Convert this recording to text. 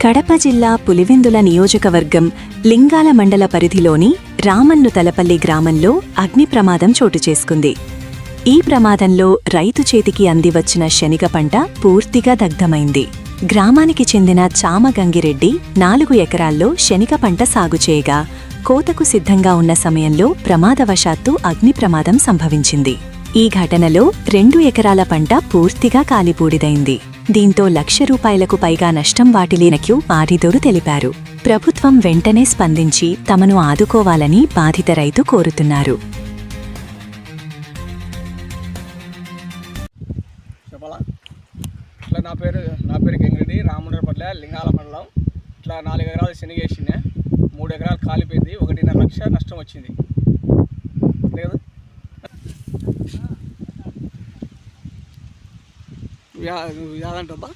కడప జిల్లా పులివెందుల నియోజకవర్గం లింగాల మండల పరిధిలోని రామన్నుతలపల్లి గ్రామంలో అగ్ని ప్రమాదం చోటు చేసుకుంది. ఈ ప్రమాదంలో రైతు చేతికి అందివచ్చిన శనగ పంట పూర్తిగా దగ్ధమైంది. గ్రామానికి చెందిన చామగంగిరెడ్డి 4 ఎకరాల్లో శనగ పంట సాగు చేయగా కోతకు సిద్ధంగా ఉన్న సమయంలో ప్రమాదవశాత్తు అగ్ని ప్రమాదం సంభవించింది. ఈ ఘటనలో 2 ఎకరాల పంట పూర్తిగా కాలిబూడిదైంది. దీంతో ₹1,00,000కు పైగా నష్టం వాటిల్లినట్లు బాధితుడు తెలిపారు. ప్రభుత్వం వెంటనే స్పందించి తమను ఆదుకోవాలని బాధిత రైతు కోరుతున్నారు. నా పేరు గంగిరెడ్డి, రామన్నపల్లి, లింగాల మండలం. ఇట్లా 4 ఎకరాలు శనగేసిన, 3 ఎకరాలు కాలిపోయింది. 1.5 లక్ష నష్టం వచ్చింది. యాదంటబ్బా